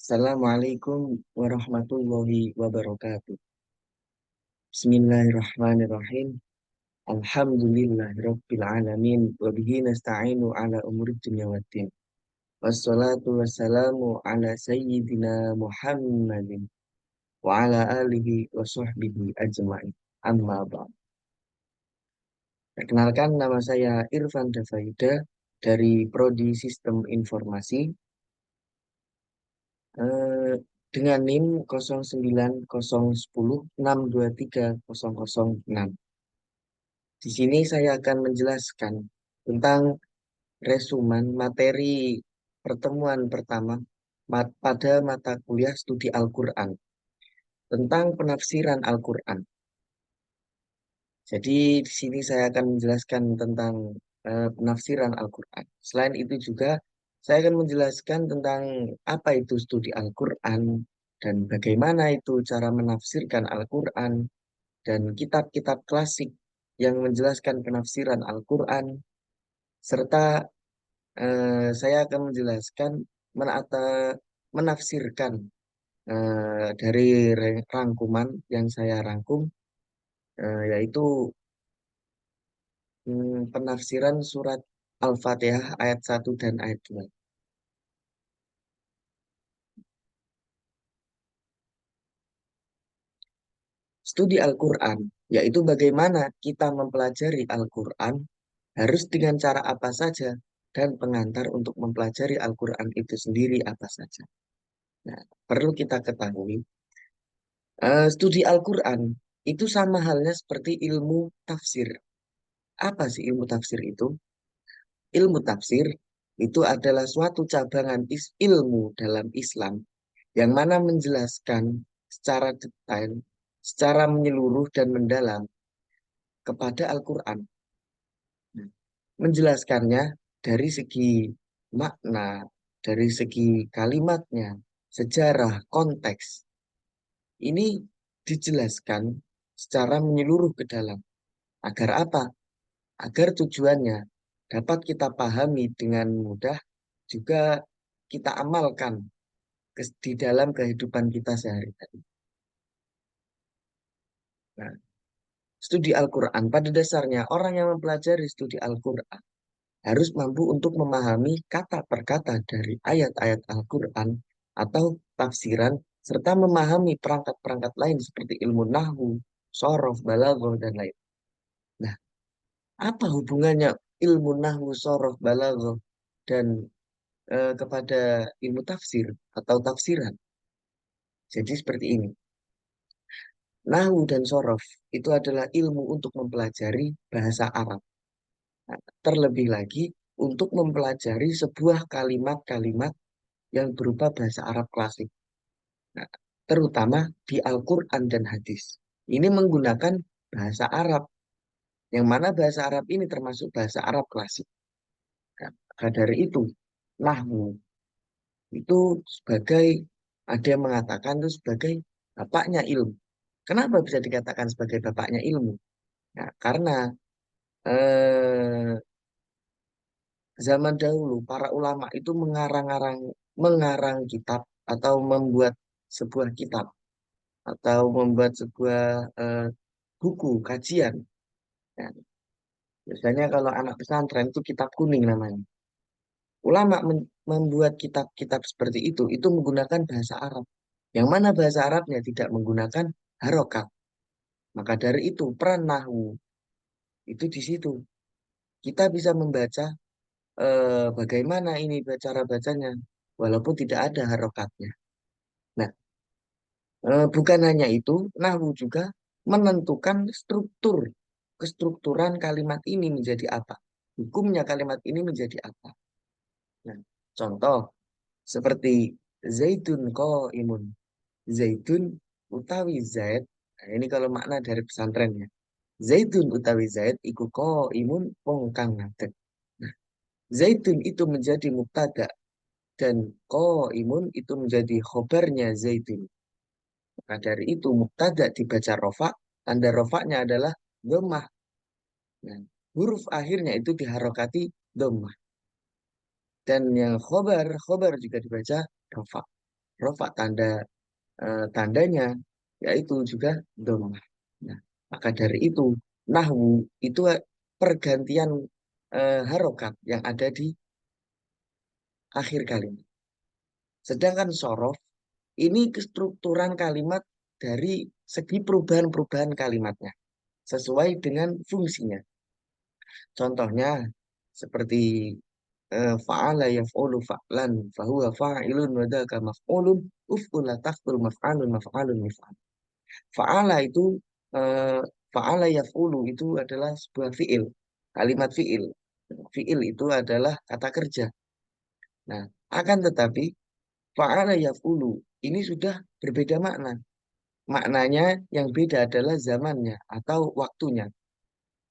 Assalamualaikum warahmatullahi wabarakatuh. Bismillahirrahmanirrahim. Alhamdulillahirabbil alamin wa bihi nasta'inu ala umuri dunya waddin. Wassalatu wassalamu ala sayyidina Muhammadin wa ala alihi wa sahbihi ajma'in. Amma ba'd. Perkenalkan, nama saya Irfan Dafaida dari Prodi Sistem Informasi, eh, dengan NIM 090106230006. Di sini saya akan menjelaskan tentang resumen materi pertemuan pertama pada mata kuliah studi Al-Quran, tentang penafsiran Al-Quran. Jadi di sini saya akan menjelaskan tentang penafsiran Al-Quran. Selain itu juga saya akan menjelaskan tentang apa itu studi Al-Quran dan bagaimana itu cara menafsirkan Al-Quran dan kitab-kitab klasik yang menjelaskan penafsiran Al-Quran, serta saya akan menjelaskan menata, menafsirkan dari rangkuman yang saya rangkum, yaitu penafsiran surat Al-Fatihah ayat 1 dan ayat 2. Studi Al-Quran, yaitu bagaimana kita mempelajari Al-Quran, harus dengan cara apa saja, dan pengantar untuk mempelajari Al-Quran itu sendiri apa saja. Nah, perlu kita ketahui, studi Al-Quran itu sama halnya seperti ilmu tafsir. Apa sih ilmu tafsir itu? Ilmu tafsir itu adalah suatu cabangan ilmu dalam Islam yang mana menjelaskan secara detail, secara menyeluruh dan mendalam kepada Al-Quran. Menjelaskannya dari segi makna, dari segi kalimatnya, sejarah, konteks. Ini dijelaskan secara menyeluruh ke dalam. Agar apa? Agar tujuannya dapat kita pahami dengan mudah, juga kita amalkan di dalam kehidupan kita sehari-hari. Nah, studi Al-Quran, pada dasarnya orang yang mempelajari studi Al-Quran harus mampu untuk memahami kata per kata dari ayat-ayat Al-Quran atau tafsiran, serta memahami perangkat-perangkat lain seperti ilmu nahwu, sorof, balaghah, dan lain. Nah, apa hubungannya ilmu nahwu, sorof, balaghah, dan kepada ilmu tafsir atau tafsiran? Jadi seperti ini. Nahwu dan sorof itu adalah ilmu untuk mempelajari bahasa Arab. Nah, terlebih lagi untuk mempelajari sebuah kalimat-kalimat yang berupa bahasa Arab klasik. Nah, terutama di Al-Quran dan hadis. Ini menggunakan bahasa Arab, yang mana bahasa Arab ini termasuk bahasa Arab klasik. Nah, maka dari itu, nahwu itu sebagai, ada yang mengatakan itu sebagai bapaknya ilmu. Kenapa bisa dikatakan sebagai bapaknya ilmu? Nah, karena eh, zaman dahulu para ulama itu mengarang kitab atau membuat sebuah kitab atau membuat sebuah eh, buku kajian. Ya, biasanya kalau anak pesantren itu kitab kuning namanya. Ulama membuat kitab-kitab seperti itu menggunakan bahasa Arab. Yang mana bahasa Arabnya tidak menggunakan harokat. Maka dari itu peran nahwu itu di situ. Kita bisa membaca bagaimana ini cara bacanya, walaupun tidak ada harokatnya. Nah, bukan hanya itu, nahwu juga menentukan kestrukturan kalimat ini menjadi apa. Hukumnya kalimat ini menjadi apa. Nah, contoh seperti zaitun imun. Zaitun utawi zaid. Nah, ini kalau makna dari pesantrennya. Zaitun utawi zaid iku imun wong kang ngadeg. Nah, zaitun itu menjadi mubtada dan imun itu menjadi khobarnya zaitun. Maka dari itu mubtada dibaca rofa, tanda rofaknya adalah dhammah. Nah, huruf akhirnya itu diharokati dhammah. Dan yang khobar juga dibaca rofa. rofa tandanya yaitu juga dhammah. Nah, maka dari itu nahwu itu pergantian harokat yang ada di akhir kalimat. Sedangkan sorof ini kestrukturan kalimat dari segi perubahan-perubahan kalimatnya sesuai dengan fungsinya. Contohnya seperti fa'ala yaf'ulu fa'lan fahuwa fa'ilun wa dzaka maf'ulun uf'ula taf'ul maf'alun maf'alun mif'al. Fa'ala itu eh, fa'ala yaf'ulu itu adalah sebuah fi'il, kalimat fi'il. Fi'il itu adalah kata kerja. Nah, akan tetapi fa'ala yaf'ulu ini sudah berbeda makna. Maknanya yang beda adalah zamannya atau waktunya.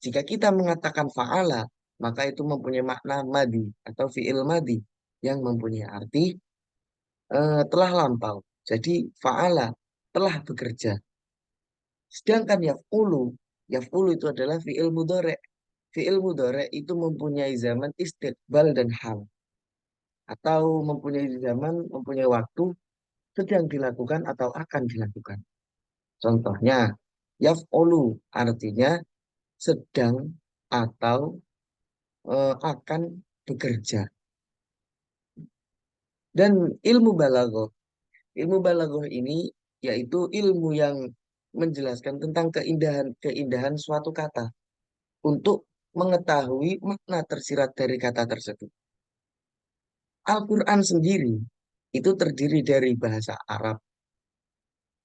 Jika kita mengatakan fa'ala, maka itu mempunyai makna madi atau fi'il madi yang mempunyai arti telah lampau. Jadi fa'ala telah bekerja. Sedangkan yaf'ulu itu adalah fi'il mudhari'. Fi'il mudhari' itu mempunyai zaman istiqbal dan hal. Atau mempunyai zaman, mempunyai waktu sedang dilakukan atau akan dilakukan. Contohnya, yaf'ulu artinya sedang atau akan bekerja. Dan ilmu balaghah ini yaitu ilmu yang menjelaskan tentang keindahan suatu kata untuk mengetahui makna tersirat dari kata tersebut. Al-Quran sendiri itu terdiri dari bahasa Arab,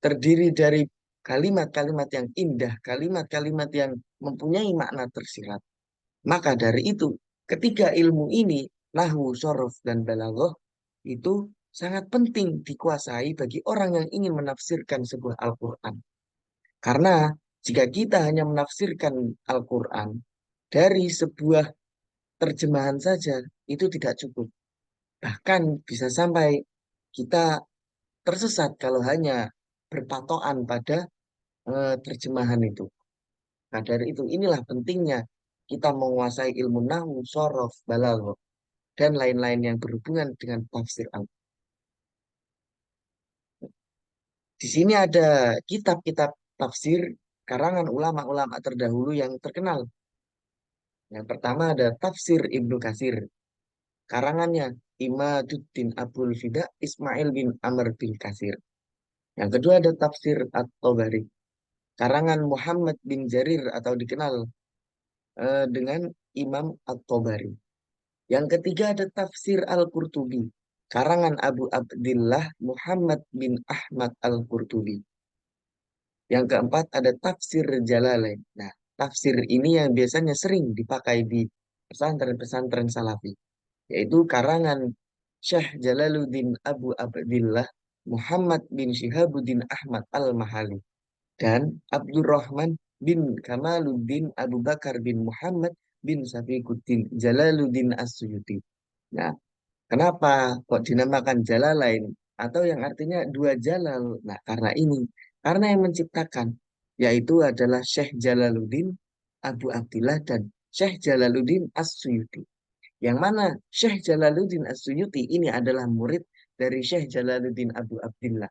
terdiri dari kalimat-kalimat yang indah, kalimat-kalimat yang mempunyai makna tersirat. Maka dari itu, ketiga ilmu ini, nahwu, sorof, dan balaghah, itu sangat penting dikuasai bagi orang yang ingin menafsirkan sebuah Al-Quran. Karena jika kita hanya menafsirkan Al-Quran dari sebuah terjemahan saja, itu tidak cukup. Bahkan bisa sampai kita tersesat kalau hanya berpatokan pada terjemahan itu. Nah, dari itu inilah pentingnya kita menguasai ilmu nahwu, sorof, balaghah, dan lain-lain yang berhubungan dengan tafsir Al. Di sini ada kitab-kitab tafsir karangan ulama-ulama terdahulu yang terkenal. Yang pertama ada tafsir Ibnu Katsir. Karangannya Imaduddin Abdul Fida Ismail bin Amr bin Katsir. Yang kedua ada tafsir At-Tabari. Karangan Muhammad bin Jarir atau dikenal dengan Imam At-Tabari. Yang ketiga ada tafsir Al-Qurtubi. Karangan Abu Abdillah Muhammad bin Ahmad Al-Qurtubi. Yang keempat ada tafsir Jalalain. Nah, tafsir ini yang biasanya sering dipakai di pesantren-pesantren Salafi, yaitu karangan Syekh Jalaluddin Abu Abdillah Muhammad bin Syihabuddin Ahmad Al-Mahali dan Abdurrahman bin Kamaluddin Abu Bakar bin Muhammad bin Safiquddin Jalaluddin As-Suyuti. Nah, kenapa kok dinamakan Jalalain atau yang artinya dua jalal? Nah, karena ini, karena yang menciptakan yaitu adalah Syekh Jalaluddin Abu Abdillah dan Syekh Jalaluddin As-Suyuti. Yang mana Syekh Jalaluddin As-Suyuti ini adalah murid dari Syekh Jalaluddin Abu Abdillah.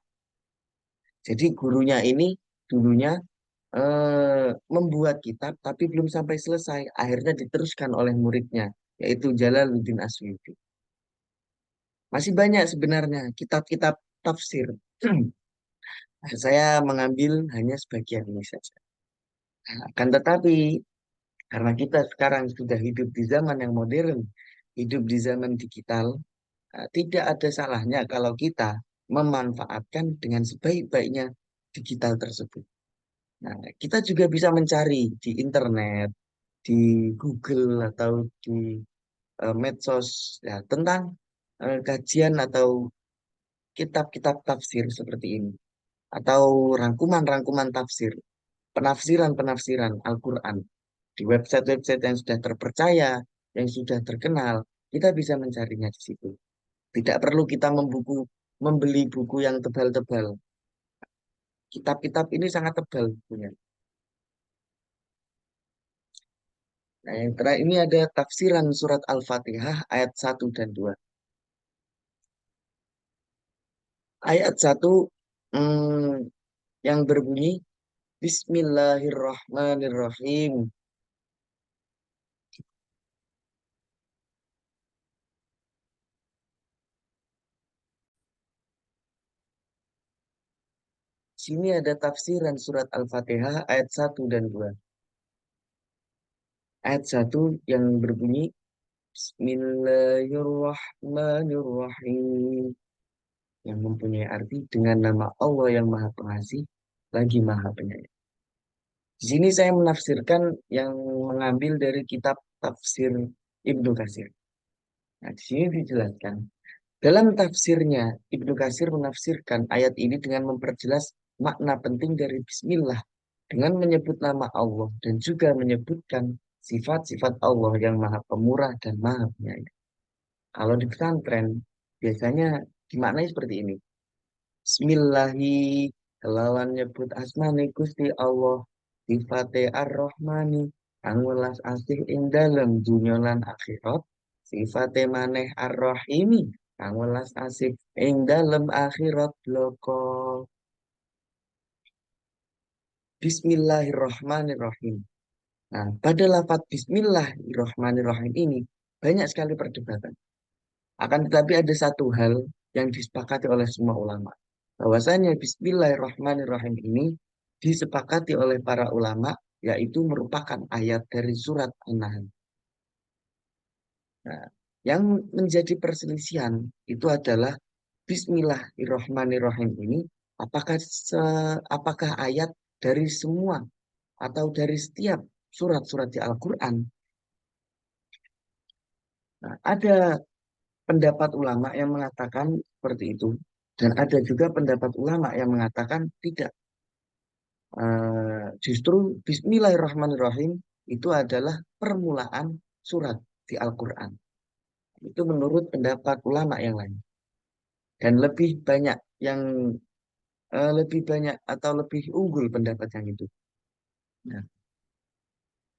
Jadi gurunya ini dulunya membuat kitab tapi belum sampai selesai. Akhirnya diteruskan oleh muridnya, yaitu Jalaluddin As-Suyuti. Masih banyak sebenarnya kitab-kitab tafsir. Saya mengambil hanya sebagian ini saja. Akan tetapi, karena kita sekarang sudah hidup di zaman yang modern, hidup di zaman digital, tidak ada salahnya kalau kita memanfaatkan dengan sebaik-baiknya digital tersebut. Nah, kita juga bisa mencari di internet, di Google atau di medsos ya, tentang kajian atau kitab-kitab tafsir seperti ini atau rangkuman-rangkuman tafsir, penafsiran-penafsiran Al-Quran di website-website yang sudah terpercaya, yang sudah terkenal, kita bisa mencarinya di situ. Tidak perlu kita membeli buku yang tebal-tebal. Kitab-kitab ini sangat tebal bukunya. Nah, yang terakhir ini ada tafsiran surat Al-Fatihah ayat 1 dan 2. Ayat satu yang berbunyi Bismillahirrahmanirrahim. Sini ada tafsiran surat Al-Fatihah ayat satu dan 2. Ayat satu yang berbunyi Bismillahirrahmanirrahim, yang mempunyai arti dengan nama Allah yang Maha Pengasih lagi Maha Penyayang. Di sini saya menafsirkan yang mengambil dari kitab tafsir Ibnu Katsir. Nah, di sini dijelaskan dalam tafsirnya Ibnu Katsir menafsirkan ayat ini dengan memperjelas makna penting dari Bismillah dengan menyebut nama Allah dan juga menyebutkan sifat-sifat Allah yang Maha Pemurah dan Maha Penyayang. Kalau di pesantren biasanya dimaknai seperti ini. Bismillahi, kelawan nyebut asmane Gusti Allah, sifate ar-Rahmani, kang welas asih ing dalem dunya lan akhirat, sifate maneh ar-Rahimi, kang welas asih ing dalem akhirat bloko. Bismillahirrahmanirrahim. Nah, pada lafaz Bismillahirrahmanirrahim ini banyak sekali perdebatan. Akan tetapi ada satu hal yang disepakati oleh semua ulama. Bahwasanya Bismillahirrahmanirrahim ini disepakati oleh para ulama, yaitu merupakan ayat dari surat An-Nahl. Nah, yang menjadi perselisihan itu adalah Bismillahirrahmanirrahim ini apakah ayat dari semua atau dari setiap surat-surat di Al-Quran. Nah, ada pendapat ulama yang mengatakan seperti itu, dan ada juga pendapat ulama yang mengatakan tidak. Justru Bismillahirrahmanirrahim itu adalah permulaan surat di Al-Quran. Itu menurut pendapat ulama yang lain. Dan lebih banyak atau lebih unggul pendapat yang itu. Nah,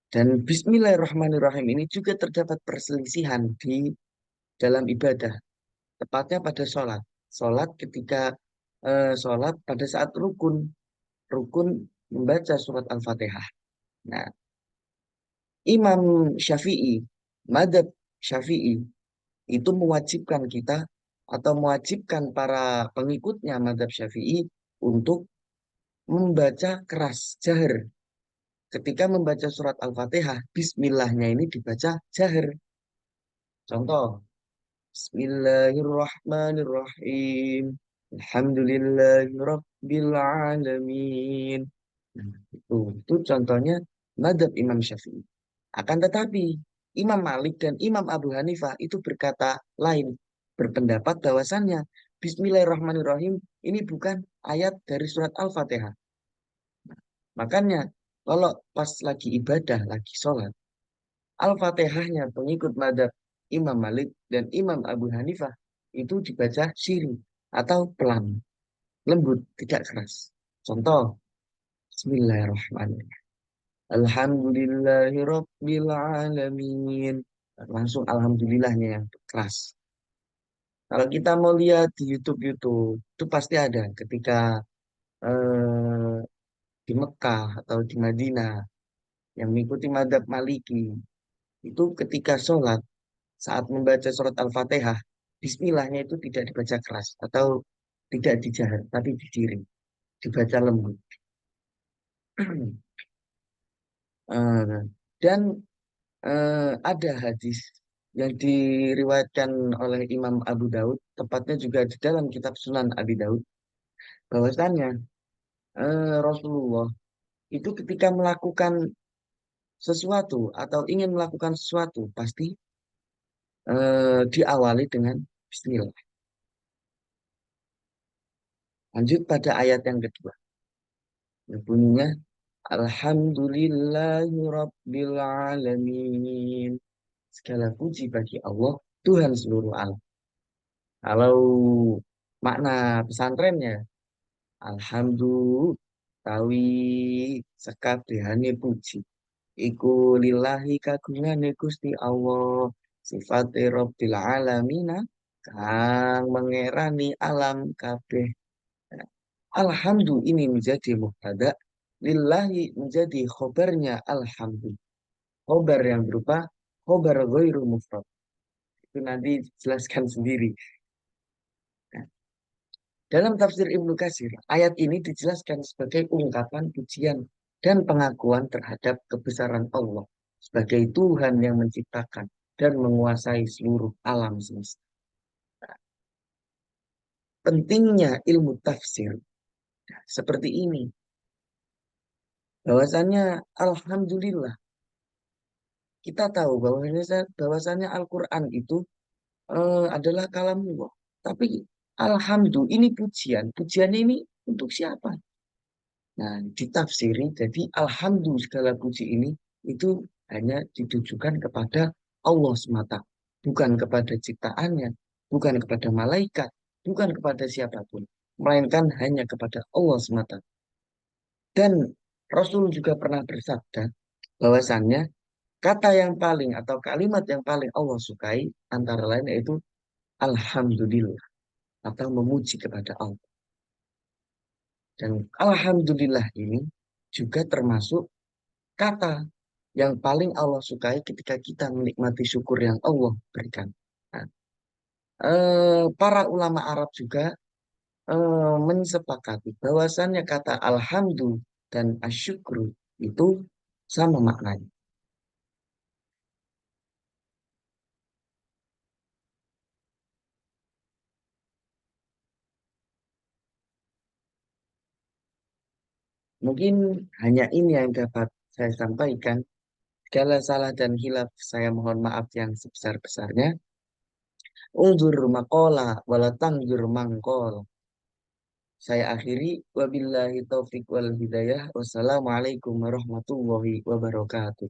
dan Bismillahirrahmanirrahim ini juga terdapat perselisihan di dalam ibadah, tepatnya pada sholat. Sholat ketika sholat pada saat rukun, rukun membaca surat Al-Fatihah. Nah, Imam Syafi'i, Madhab Syafi'i itu mewajibkan kita atau mewajibkan para pengikutnya Madhab Syafi'i untuk membaca keras, jahar. Ketika membaca surat Al-Fatihah, Bismillahnya ini dibaca jahar. Contoh, Bismillahirrahmanirrahim. Alhamdulillahirabbil alamin. Nah, itu contohnya madhab Imam Syafi'i. Akan tetapi Imam Malik dan Imam Abu Hanifah itu berkata lain, berpendapat bahwasannya Bismillahirrahmanirrahim ini bukan ayat dari surat Al-Fatihah. Makanya kalau pas lagi ibadah, lagi sholat, Al-Fatihahnya pengikut madhab Imam Malik dan Imam Abu Hanifah itu dibaca siri atau pelan, lembut, tidak keras. Contoh, Bismillahirrahmanirrahim. Alhamdulillahirabbil alamin. Langsung alhamdulillahnya yang keras. Kalau kita mau lihat di YouTube itu pasti ada ketika eh, di Mekah atau di Madinah yang mengikuti madhab Maliki itu ketika sholat saat membaca surat Al-Fatihah, Bismillahnya itu tidak dibaca keras atau tidak dijahar, tapi didiring, dibaca lembut. Eh, dan ada hadis yang diriwayatkan oleh Imam Abu Daud, tepatnya juga di dalam kitab Sunan Abi Daud, bahwasanya Rasulullah itu ketika melakukan sesuatu atau ingin melakukan sesuatu, pasti diawali dengan Bismillah. Lanjut pada ayat yang kedua. Yang bunyinya Alhamdulillahi Rabbil Alamin. Segala puji bagi Allah, Tuhan seluruh alam. Kalau makna pesantrennya, Alhamdulillah, tawi sekabehane puji. Iku lillahi kagungane Gusti Allah, sifate Rabbil Alamina, kang mengerani alam kabeh. Alhamdu ini menjadi mubtada, lillahi menjadi khobarnya alhamdu. Khobar yang berupa khobar ghairu mufrad. Itu nanti jelaskan sendiri. Nah, dalam tafsir Ibnu Katsir, ayat ini dijelaskan sebagai ungkapan pujian dan pengakuan terhadap kebesaran Allah sebagai Tuhan yang menciptakan dan menguasai seluruh alam semesta. Pentingnya ilmu tafsir seperti ini, bahwasannya Alhamdulillah kita tahu bahwasannya Al-Quran itu adalah kalamullah. Tapi Alhamdulillah ini pujian, pujiannya ini untuk siapa? Nah, ditafsiri jadi alhamdulillah segala puji ini itu hanya ditujukan kepada Allah semata, bukan kepada ciptaannya, bukan kepada malaikat, bukan kepada siapapun, melainkan hanya kepada Allah semata. Dan Rasul juga pernah bersabda bahwasannya kata yang paling atau kalimat yang paling Allah sukai antara lain yaitu alhamdulillah atau memuji kepada Allah. Dan alhamdulillah ini juga termasuk kata yang paling Allah sukai ketika kita menikmati syukur yang Allah berikan. Nah, para ulama Arab juga mensepakati bahwasannya kata alhamdulillah dan asyukru itu sama maknanya. Mungkin hanya ini yang dapat saya sampaikan. Segala salah dan hilaf saya mohon maaf yang sebesar-besarnya. Unzur maqala walatangzur mangqol. Saya akhiri wabillahi taufik wal hidayah. Wassalamualaikum warahmatullahi wabarakatuh.